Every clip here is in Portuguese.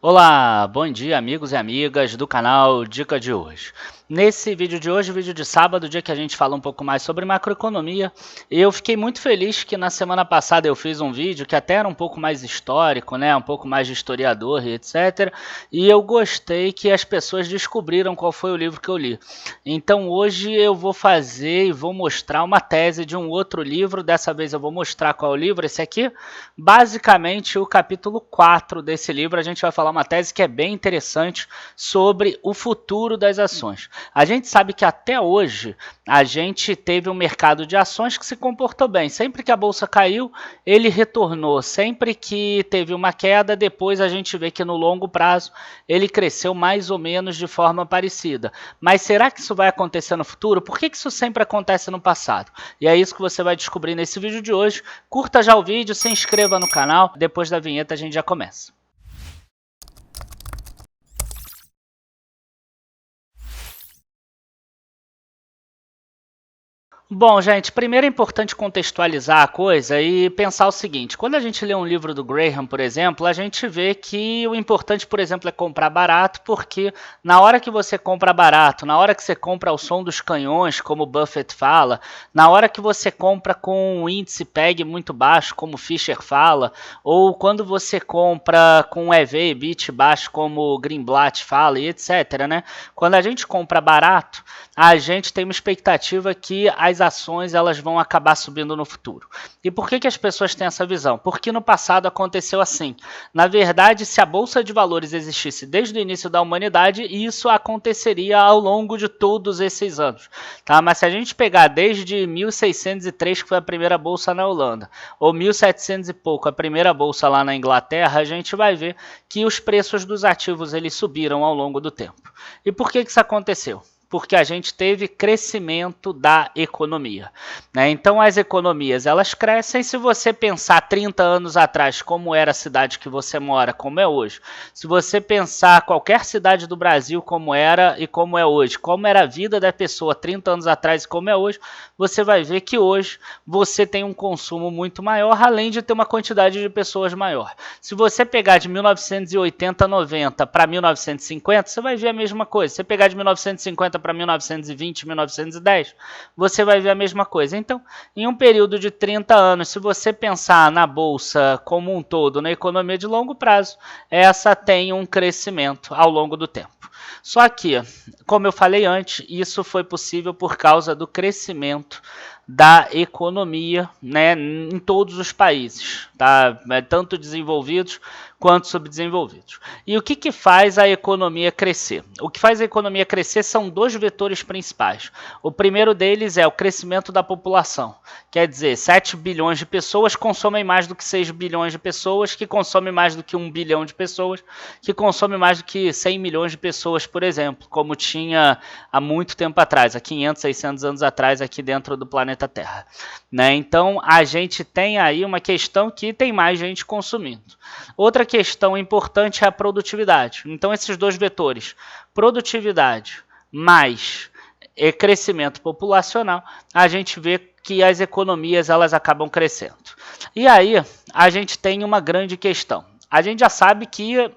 Olá, bom dia amigos e amigas do canal Dica de hoje. Nesse vídeo de hoje, vídeo de sábado, dia que a gente fala um pouco mais sobre macroeconomia, eu fiquei muito feliz que na semana passada eu fiz um vídeo que até era um pouco mais histórico, né, um pouco mais de historiador e etc. E eu gostei que as pessoas descobriram qual foi o livro que eu li. Então hoje eu vou fazer e vou mostrar uma tese de um outro livro, dessa vez eu vou mostrar qual é o livro, esse aqui, basicamente o capítulo 4 desse livro, a gente vai falar uma tese que é bem interessante sobre o futuro das ações. A gente sabe que até hoje a gente teve um mercado de ações que se comportou bem. Sempre que a bolsa caiu, ele retornou. Sempre que teve uma queda, depois a gente vê que no longo prazo ele cresceu mais ou menos de forma parecida. Mas será que isso vai acontecer no futuro? Por que isso sempre acontece no passado? E é isso que você vai descobrir nesse vídeo de hoje. Curta já o vídeo, se inscreva no canal. Depois da vinheta a gente já começa. Bom, gente, primeiro é importante contextualizar a coisa e pensar o seguinte: quando a gente lê um livro do Graham, por exemplo, a gente vê que o importante, por exemplo, é comprar barato, porque na hora que você compra barato, na hora que você compra ao som dos canhões, como o Buffett fala, na hora que você compra com um índice PEG muito baixo, como o Fisher fala, ou quando você compra com um EV/EBIT baixo, como o Greenblatt fala, e etc., né? Quando a gente compra barato, a gente tem uma expectativa que as ações elas vão acabar subindo no futuro. E por que as pessoas têm essa visão? Porque no passado aconteceu assim. Na verdade, se a Bolsa de Valores existisse desde o início da humanidade, isso aconteceria ao longo de todos esses anos. Tá? Mas se a gente pegar desde 1603, que foi a primeira Bolsa na Holanda, ou 1700 e pouco, a primeira Bolsa lá na Inglaterra, a gente vai ver que os preços dos ativos eles subiram ao longo do tempo. E por que isso aconteceu? Porque a gente teve crescimento da economia, né? Então as economias elas crescem. Se você pensar 30 anos atrás como era a cidade que você mora, como é hoje, se você pensar qualquer cidade do Brasil como era e como é hoje, como era a vida da pessoa 30 anos atrás e como é hoje, você vai ver que hoje você tem um consumo muito maior, além de ter uma quantidade de pessoas maior. Se você pegar de 1980, 90 para 1950, você vai ver a mesma coisa. Se você pegar de 1950 para 1920, 1910, você vai ver a mesma coisa. Então, em um período de 30 anos, se você pensar na bolsa como um todo, na economia de longo prazo, essa tem um crescimento ao longo do tempo. Só que, como eu falei antes, isso foi possível por causa do crescimento da economia, né, em todos os países, tá? Tanto desenvolvidos quanto subdesenvolvidos. E o que faz a economia crescer? O que faz a economia crescer são dois vetores principais. O primeiro deles é o crescimento da população. Quer dizer, 7 bilhões de pessoas consomem mais do que 6 bilhões de pessoas, que consomem mais do que 1 bilhão de pessoas, que consomem mais do que 100 milhões de pessoas, por exemplo, como tinha há muito tempo atrás, há 500, 600 anos atrás, aqui dentro do planeta Terra, né? Então a gente tem aí uma questão que tem mais gente consumindo. Outra questão importante é a produtividade. Então esses dois vetores, produtividade mais crescimento populacional, a gente vê que as economias elas acabam crescendo. E aí a gente tem uma grande questão. A gente já sabe que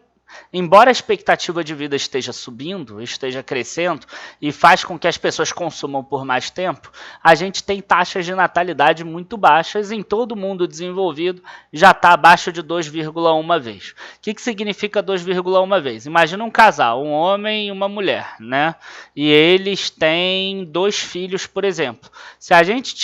embora a expectativa de vida esteja subindo, esteja crescendo e faz com que as pessoas consumam por mais tempo, a gente tem taxas de natalidade muito baixas. Em todo o mundo desenvolvido já está abaixo de 2,1 vez. O que significa 2,1 vez? Imagina um casal, um homem e uma mulher, né? E eles têm 2 filhos, por exemplo. Se a gente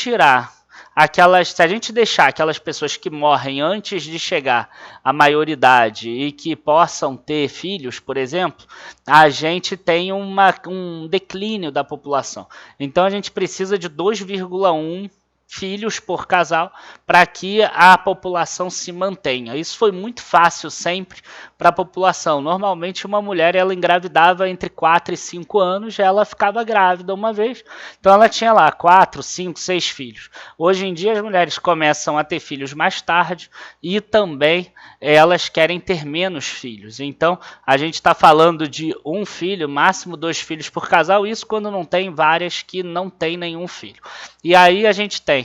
se a gente deixar aquelas pessoas que morrem antes de chegar à maioridade e que possam ter filhos, por exemplo, a gente tem um declínio da população. Então a gente precisa de 2,1 filhos por casal para que a população se mantenha. Isso foi muito fácil sempre para a população. Normalmente uma mulher ela engravidava entre 4 e 5 anos, ela ficava grávida uma vez, então ela tinha lá 4, 5, 6 filhos. Hoje em dia as mulheres começam a ter filhos mais tarde e também elas querem ter menos filhos. Então a gente está falando de 1 filho, máximo 2 filhos por casal, isso quando não tem várias que não tem nenhum filho. E aí a gente tem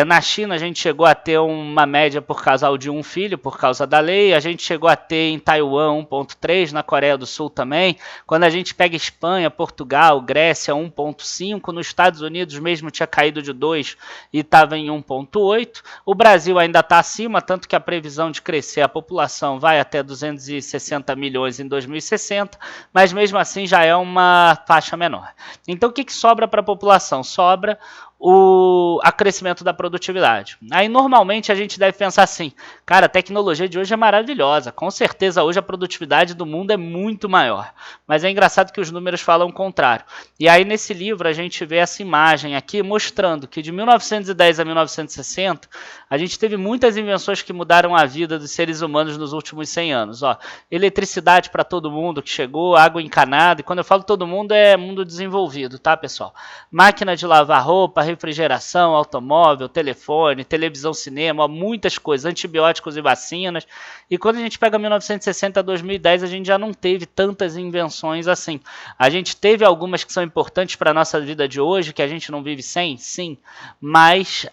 Na China a gente chegou a ter uma média por casal de um filho, por causa da lei. A gente chegou a ter em Taiwan 1,3, na Coreia do Sul também. Quando a gente pega Espanha, Portugal, Grécia 1,5, nos Estados Unidos mesmo tinha caído de 2 e estava em 1,8. O Brasil ainda está acima, tanto que a previsão de crescer a população vai até 260 milhões em 2060, mas mesmo assim já é uma faixa menor. Então o que sobra para a população? Sobra o acrescimento da produtividade. Aí normalmente a gente deve pensar assim, cara, a tecnologia de hoje é maravilhosa, com certeza hoje a produtividade do mundo é muito maior, mas é engraçado que os números falam o contrário. E aí nesse livro a gente vê essa imagem aqui mostrando que de 1910 a 1960 a gente teve muitas invenções que mudaram a vida dos seres humanos nos últimos 100 anos. Ó, eletricidade para todo mundo que chegou, água encanada, e quando eu falo todo mundo é mundo desenvolvido, tá, pessoal? Máquina de lavar roupa, refrigeração, automóvel, telefone, televisão, cinema, muitas coisas, antibióticos e vacinas. E quando a gente pega 1960 a 2010, a gente já não teve tantas invenções assim. A gente teve algumas que são importantes para a nossa vida de hoje, que a gente não vive sem, sim, mas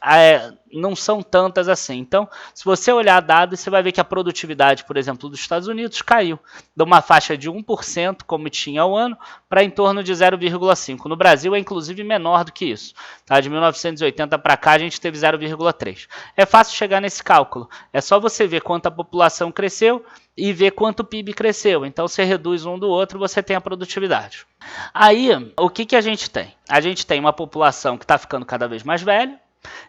não são tantas assim. Então, se você olhar dados, você vai ver que a produtividade, por exemplo, dos Estados Unidos caiu de uma faixa de 1%, como tinha ao ano, para em torno de 0,5%. No Brasil é inclusive menor do que isso. Tá? De 1980 para cá a gente teve 0,3%. É fácil chegar nesse cálculo. É só você ver quanto a população cresceu e ver quanto o PIB cresceu. Então, você reduz um do outro, você tem a produtividade. Aí, o que a gente tem? A gente tem uma população que está ficando cada vez mais velha,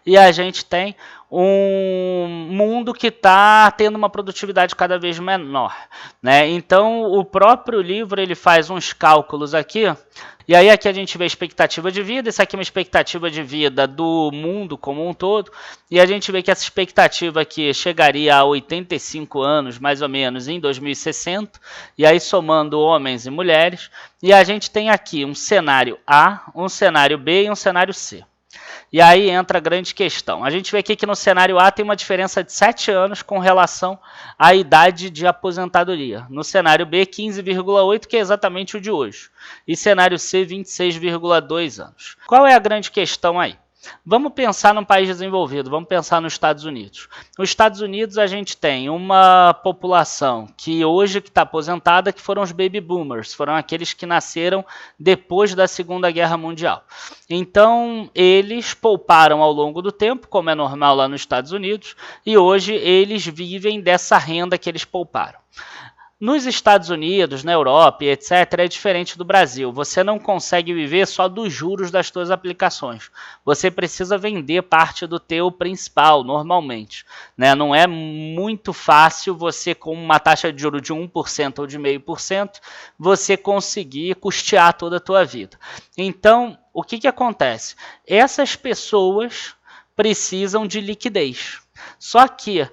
e a gente tem um mundo que está tendo uma produtividade cada vez menor, né? Então, o próprio livro ele faz uns cálculos aqui, e aí aqui a gente vê a expectativa de vida, isso aqui é uma expectativa de vida do mundo como um todo, e a gente vê que essa expectativa aqui chegaria a 85 anos, mais ou menos, em 2060, e aí somando homens e mulheres, e a gente tem aqui um cenário A, um cenário B e um cenário C. E aí entra a grande questão. A gente vê aqui que no cenário A tem uma diferença de 7 anos com relação à idade de aposentadoria. No cenário B, 15,8, que é exatamente o de hoje. E cenário C, 26,2 anos. Qual é a grande questão aí? Vamos pensar num país desenvolvido, vamos pensar nos Estados Unidos. Nos Estados Unidos a gente tem uma população que hoje está aposentada, que foram os baby boomers, foram aqueles que nasceram depois da Segunda Guerra Mundial. Então eles pouparam ao longo do tempo, como é normal lá nos Estados Unidos, e hoje eles vivem dessa renda que eles pouparam. Nos Estados Unidos, na Europa e etc., é diferente do Brasil. Você não consegue viver só dos juros das suas aplicações. Você precisa vender parte do teu principal, normalmente. Né? Não é muito fácil você, com uma taxa de juros de 1% ou de 0,5%, você conseguir custear toda a tua vida. Então, o que acontece? Essas pessoas precisam de liquidez. Só que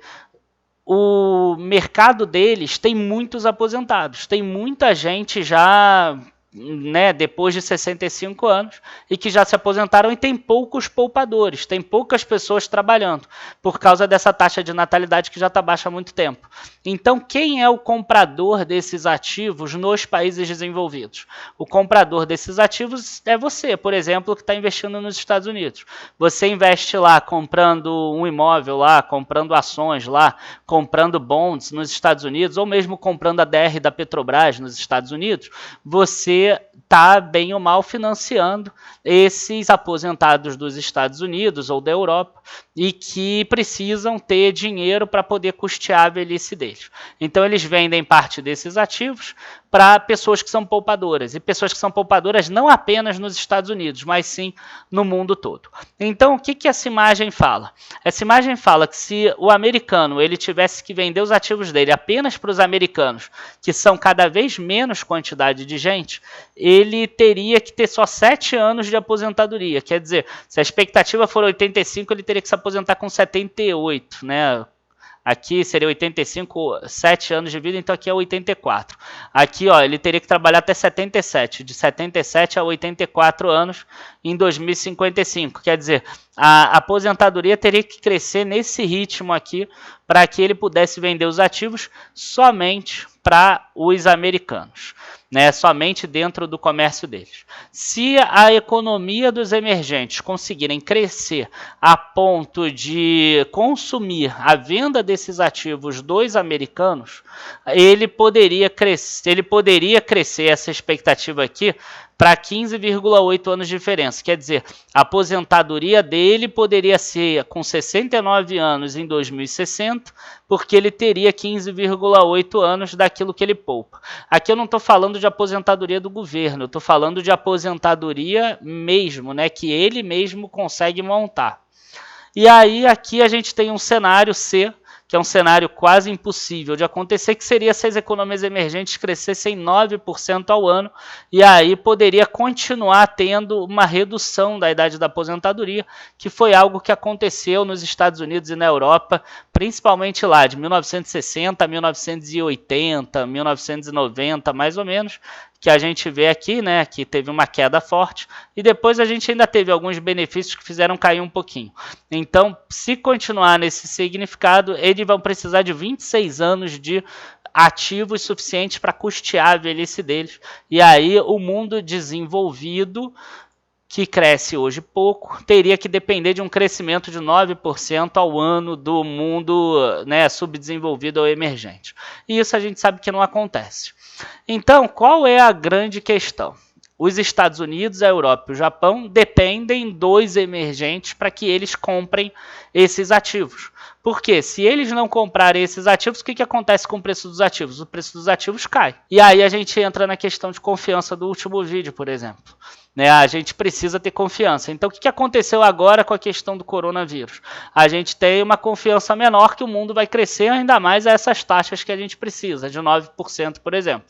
o mercado deles tem muitos aposentados, tem muita gente já, né, depois de 65 anos e que já se aposentaram, e tem poucos poupadores, tem poucas pessoas trabalhando por causa dessa taxa de natalidade que já está baixa há muito tempo. Então, quem é o comprador desses ativos nos países desenvolvidos? O comprador desses ativos é você, por exemplo, que está investindo nos Estados Unidos. Você investe lá comprando um imóvel lá, comprando ações lá, comprando bonds nos Estados Unidos, ou mesmo comprando a DR da Petrobras nos Estados Unidos, você está bem ou mal financiando esses aposentados dos Estados Unidos ou da Europa e que precisam ter dinheiro para poder custear a velhice deles. Então eles vendem parte desses ativos para pessoas que são poupadoras, e pessoas que são poupadoras não apenas nos Estados Unidos, mas sim no mundo todo. Então o que essa imagem fala? Essa imagem fala que se o americano ele tivesse que vender os ativos dele apenas para os americanos, que são cada vez menos quantidade de gente, ele teria que ter só 7 anos de aposentadoria. Quer dizer, se a expectativa for 85, ele teria que se aposentar com 78, né? Aqui seria 85, 7 anos de vida, então aqui é 84. Aqui, ó, ele teria que trabalhar até 77, de 77 a 84 anos em 2055. Quer dizer, a aposentadoria teria que crescer nesse ritmo aqui para que ele pudesse vender os ativos somente para os americanos, né, somente dentro do comércio deles. Se a economia dos emergentes conseguirem crescer a ponto de consumir a venda desses ativos dos americanos, ele poderia crescer essa expectativa aqui para 15,8 anos de diferença. Quer dizer, a aposentadoria dele poderia ser com 69 anos em 2060, porque ele teria 15,8 anos daquilo que ele poupa. Aqui eu não estou falando de aposentadoria do governo, eu estou falando de aposentadoria mesmo, né, que ele mesmo consegue montar. E aí aqui a gente tem um cenário C, que é um cenário quase impossível de acontecer, que seria se as economias emergentes crescessem 9% ao ano, e aí poderia continuar tendo uma redução da idade da aposentadoria, que foi algo que aconteceu nos Estados Unidos e na Europa, principalmente lá de 1960 a 1980, 1990, mais ou menos, que a gente vê aqui, né, que teve uma queda forte, e depois a gente ainda teve alguns benefícios que fizeram cair um pouquinho. Então, se continuar nesse significado, eles vão precisar de 26 anos de ativos suficientes para custear a velhice deles. E aí o mundo desenvolvido, que cresce hoje pouco, teria que depender de um crescimento de 9% ao ano do mundo, né, subdesenvolvido ou emergente. E isso a gente sabe que não acontece. Então, qual é a grande questão? Os Estados Unidos, a Europa e o Japão dependem dos emergentes para que eles comprem esses ativos. Porque se eles não comprarem esses ativos, o que acontece com o preço dos ativos? O preço dos ativos cai. E aí a gente entra na questão de confiança do último vídeo, por exemplo. Né, a gente precisa ter confiança. Então, o que aconteceu agora com a questão do coronavírus? A gente tem uma confiança menor que o mundo vai crescer ainda mais a essas taxas que a gente precisa, de 9%, por exemplo.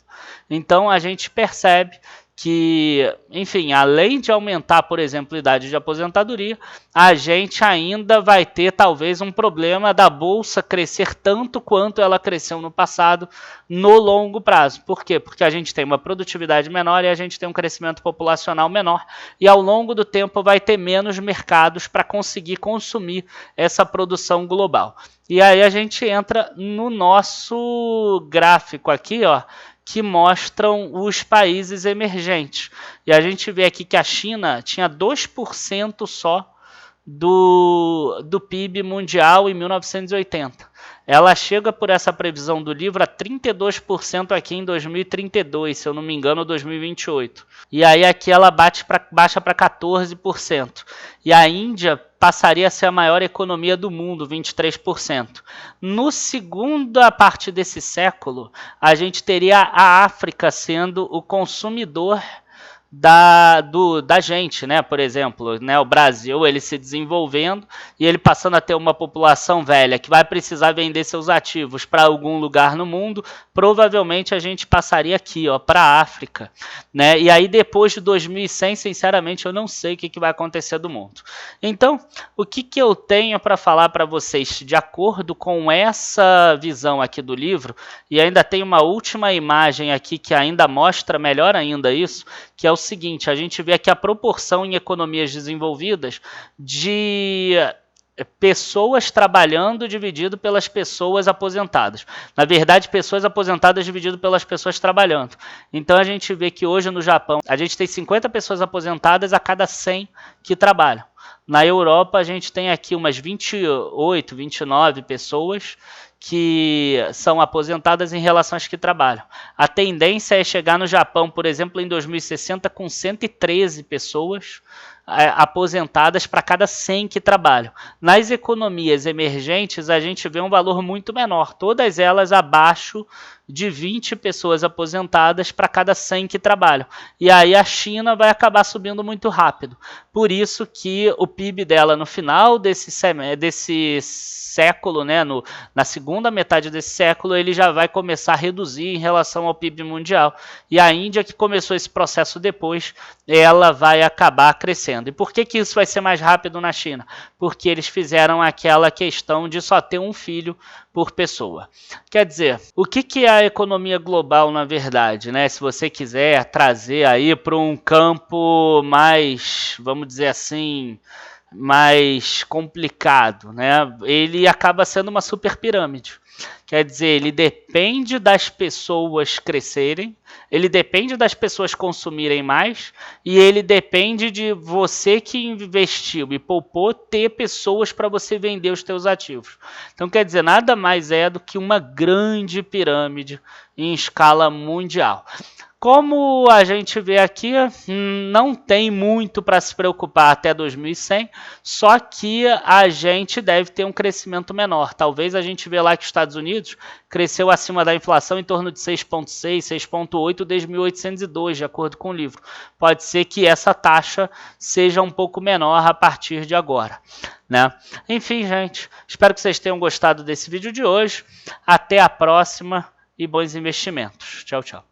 Então, a gente percebe que, enfim, além de aumentar, por exemplo, a idade de aposentadoria, a gente ainda vai ter talvez um problema da bolsa crescer tanto quanto ela cresceu no passado no longo prazo. Por quê? Porque a gente tem uma produtividade menor e a gente tem um crescimento populacional menor, e ao longo do tempo vai ter menos mercados para conseguir consumir essa produção global. E aí a gente entra no nosso gráfico aqui, ó, que mostram os países emergentes. E a gente vê aqui que a China tinha 2% só do PIB mundial em 1980. Ela chega, por essa previsão do livro, a 32% aqui em 2032, se eu não me engano, 2028. E aí aqui ela baixa para 14%. E a Índia passaria a ser a maior economia do mundo, 23%. No segunda parte desse século, a gente teria a África sendo o consumidor da gente, né? Por exemplo, né? O Brasil, ele se desenvolvendo e ele passando a ter uma população velha que vai precisar vender seus ativos para algum lugar no mundo, provavelmente a gente passaria aqui, ó, para a África, né? E aí depois de 2100, sinceramente, eu não sei o que vai acontecer do mundo. Então, o que eu tenho para falar para vocês, de acordo com essa visão aqui do livro, e ainda tem uma última imagem aqui que ainda mostra melhor ainda isso, que é o seguinte: a gente vê aqui a proporção em economias desenvolvidas de pessoas trabalhando dividido pelas pessoas aposentadas. Na verdade, pessoas aposentadas dividido pelas pessoas trabalhando. Então a gente vê que hoje no Japão a gente tem 50 pessoas aposentadas a cada 100 que trabalham. Na Europa a gente tem aqui umas 28, 29 pessoas que são aposentadas em relação às que trabalham. A tendência é chegar no Japão, por exemplo, em 2060 com 113 pessoas aposentadas para cada 100 que trabalham. Nas economias emergentes, a gente vê um valor muito menor, todas elas abaixo de 20 pessoas aposentadas para cada 100 que trabalham. E aí a China vai acabar subindo muito rápido. Por isso que o PIB dela no final desse século, né, na segunda metade desse século, ele já vai começar a reduzir em relação ao PIB mundial. E a Índia, que começou esse processo depois, ela vai acabar crescendo. E por que isso vai ser mais rápido na China? Porque eles fizeram aquela questão de só ter um filho por pessoa. Quer dizer, o que é a economia global na verdade, né? Se você quiser trazer aí para um campo mais, vamos dizer assim, mais complicado, né? Ele acaba sendo uma super pirâmide. Quer dizer, ele depende das pessoas crescerem, ele depende das pessoas consumirem mais e ele depende de você que investiu e poupou ter pessoas para você vender os teus ativos. Então, quer dizer, nada mais é do que uma grande pirâmide em escala mundial. Como a gente vê aqui, não tem muito para se preocupar até 2100, só que a gente deve ter um crescimento menor. Talvez a gente vê lá que os Estados Unidos cresceu acima da inflação em torno de 6,6, 6,8 desde 1802, de acordo com o livro. Pode ser que essa taxa seja um pouco menor a partir de agora, né? Enfim, gente, espero que vocês tenham gostado desse vídeo de hoje. Até a próxima e bons investimentos. Tchau, tchau.